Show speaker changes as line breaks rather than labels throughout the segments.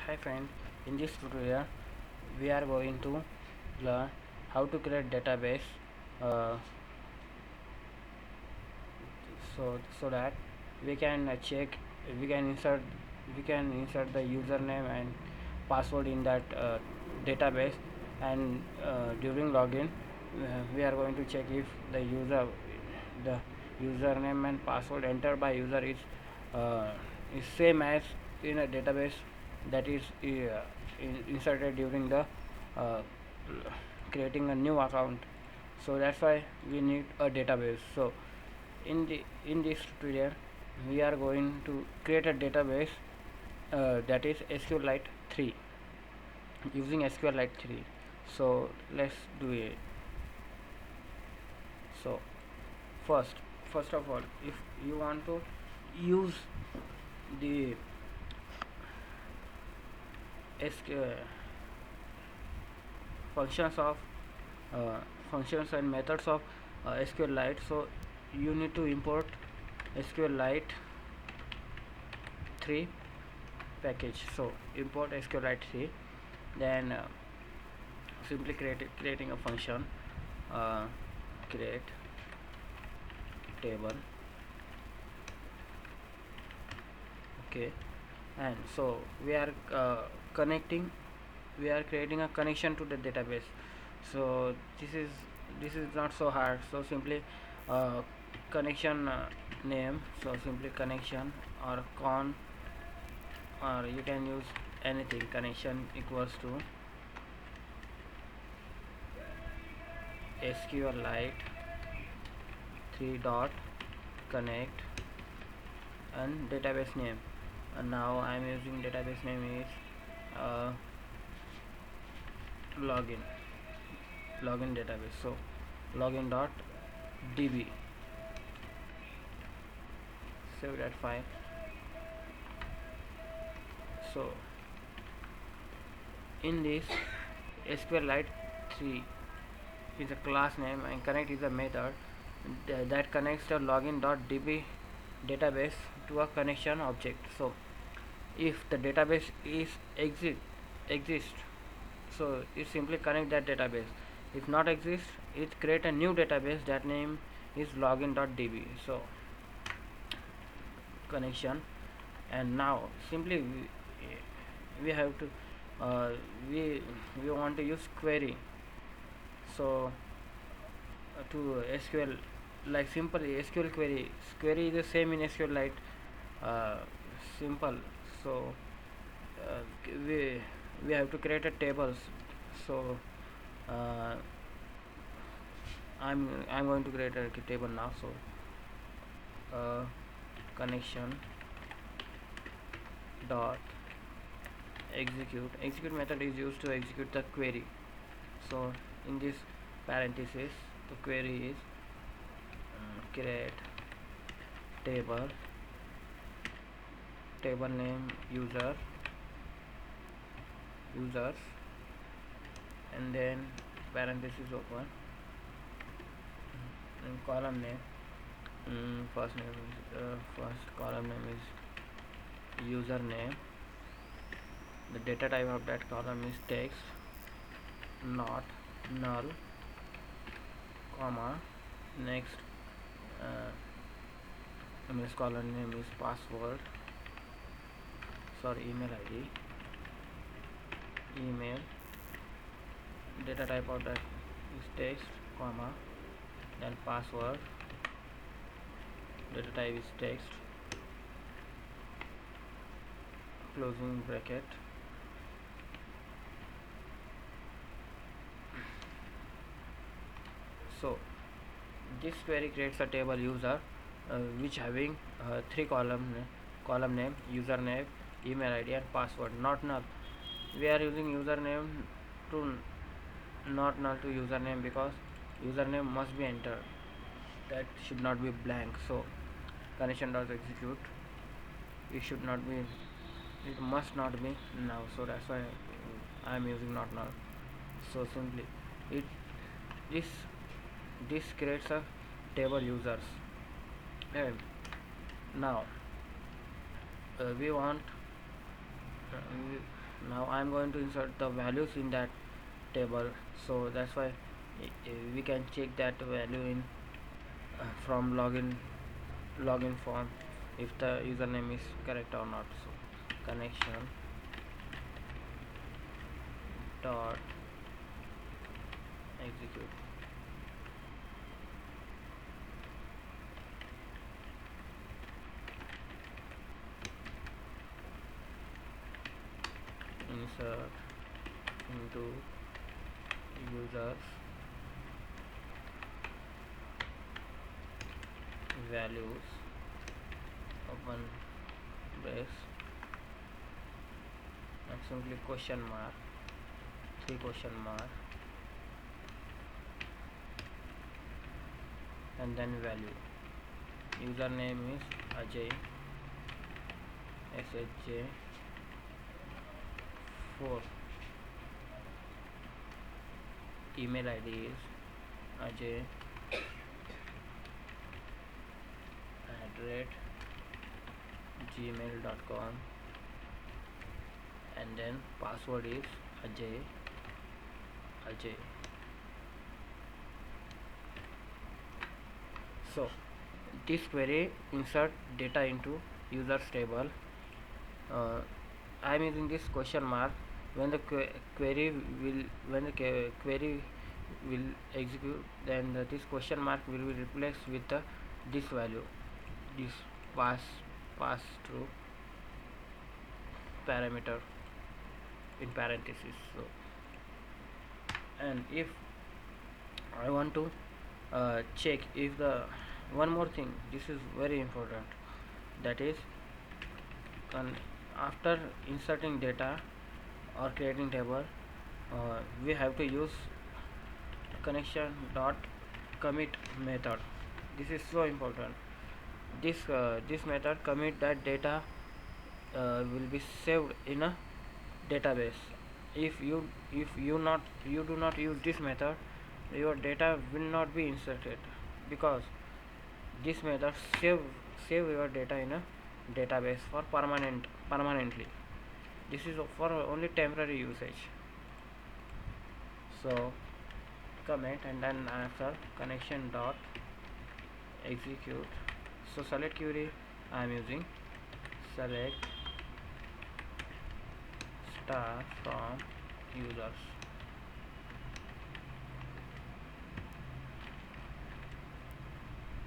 Hi friend, in this tutorial we are going to learn how to create database uh, so that we can check we can insert the username and password in that database, and during login we are going to check if the username and password entered by user is same as in a database that is inserted during the uh, creating a new account. So that's why we need a database. So in this tutorial we are going to create a database that is SQLite 3 using SQLite 3. So let's do it. So first first of all, if you want to use the SQL functions of uh, functions and methods of SQLite, so you need to import SQLite 3 package. So import SQLite 3, then simply creating a function, uh, create table. Okay, and so we are creating a connection to the database. So this is not so hard. So simply uh, connection name, so simply connection or con, or you can use anything. Connection equals to SQLite 3 dot connect and database name. And now I am using database name is uh, login database. So login dot db, save that file. So in this SQLite 3 is a class name and connect is a method that connects the login.db database to a connection object. So if the database is exist, so it simply connect that database. If not exist, it create a new database that name is login.db. So connection, and now simply we have to uh, we want to use query. So to SQL, like simple SQL query is the same in SQLite, uh, simple. So uh, we we have to create a tables. So uh, I'm going to create a table now. So connection dot execute method is used to execute the query. So in this parenthesis, the query is create table name users, and then parenthesis open, and column name, first column name is username. The data type of that column is text, not null, comma, next MS column name is password, sorry, email ID, email, data type of that is text, comma, then password, data type is text, closing bracket. So this query creates a table user which having three column name, username, email ID and password, not null. We are using username to not null to username because username must be entered, that should not be blank. So connection does execute, it should not be, it must not be now. So that's why I am using not null. So simply it this this creates a table users. And now we want Now I'm going to insert the values in that table, so that's why we can check that value in from login form if the username is correct or not. So connection dot execute. Insert into users values open brace and simply question mark, 3 question mark, and then value. Username is Ajay SHJ 4. Email ID is Ajay @gmail.com, and then password is Ajay. So this query insert data into users table. I am using this question mark. When the query will execute, then this question mark will be replaced with this value, this pass through parameter in parenthesis. So, and if I want to check if the one more thing, this is very important, that is after inserting data or creating table, we have to use connection dot commit method. This is so important. This method commit that data will be saved in a database. If you do not use this method, your data will not be inserted, because this method save your data in a database for permanently. This is for only temporary usage. So commit, and then after connection dot execute. So select query, I am using select star from users.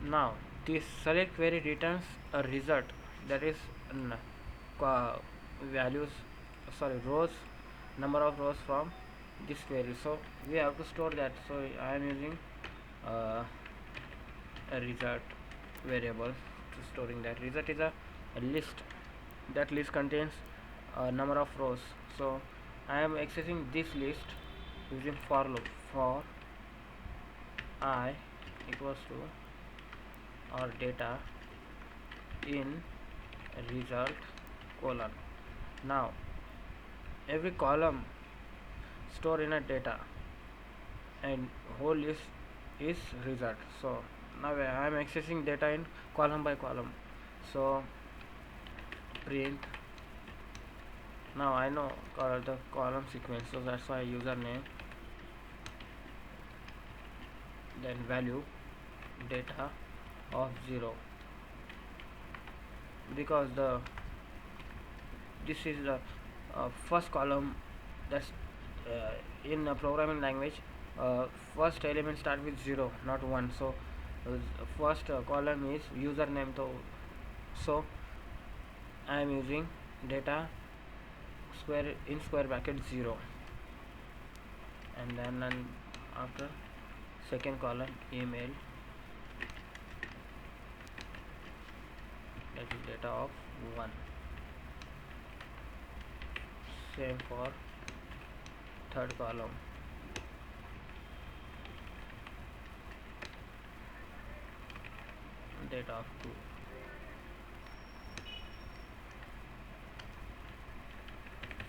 Now this select query returns a result, that is values, sorry, rows, number of rows from this query. So we have to store that. So I am using a result variable to storing that. Result is a list. That list contains a number of rows. So I am accessing this list using for loop. For I equals to or data in result colon. Now every column store in a data, and whole list is result. So now I am accessing data in column by column. So print. Now I know the column sequence, so that's why username, then value data of 0, because this is the first column. That's in a programming language, first element start with 0, not 1. So first column is username. So I am using data square bracket 0, and then after second column email, that is data of 1. Same for third column, data of 2.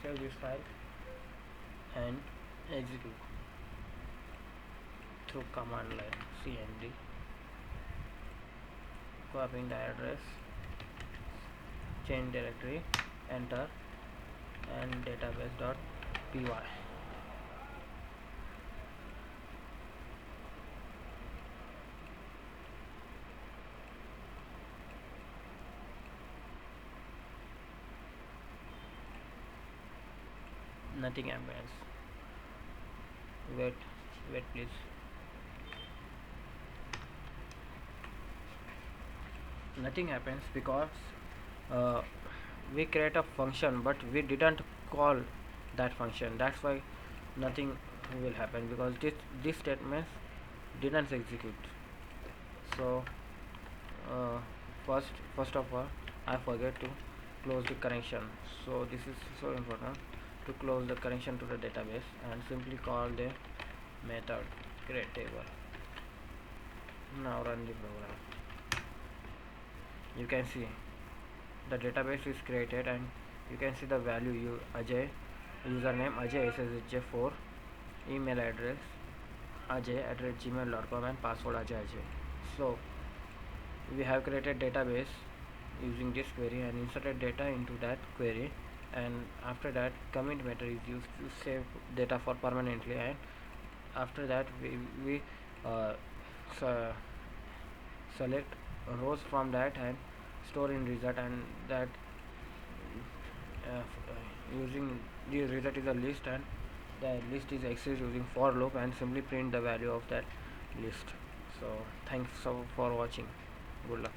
Save this file and execute through command line cmd, copying the address, change directory, enter, and database.py. Nothing happens. Wait, wait please. Nothing happens because uh, we create a function but we didn't call that function. That's why nothing will happen, because this statement didn't execute. So uh, first of all, I forget to close the connection. So this is so important to close the connection to the database and simply call the method create table. Now run the program. You can see the database is created and you can see the value Ajay, username Ajay SSJ4, email address ajay@gmail.com, and password Ajay. So we have created database using this query and inserted data into that query, and after that commit method is used to save data for permanently, and after that we uh, so select rows from that and store in result, and that using the result is a list, and the list is accessed using for loop and simply print the value of that list. So thanks for watching. Good luck.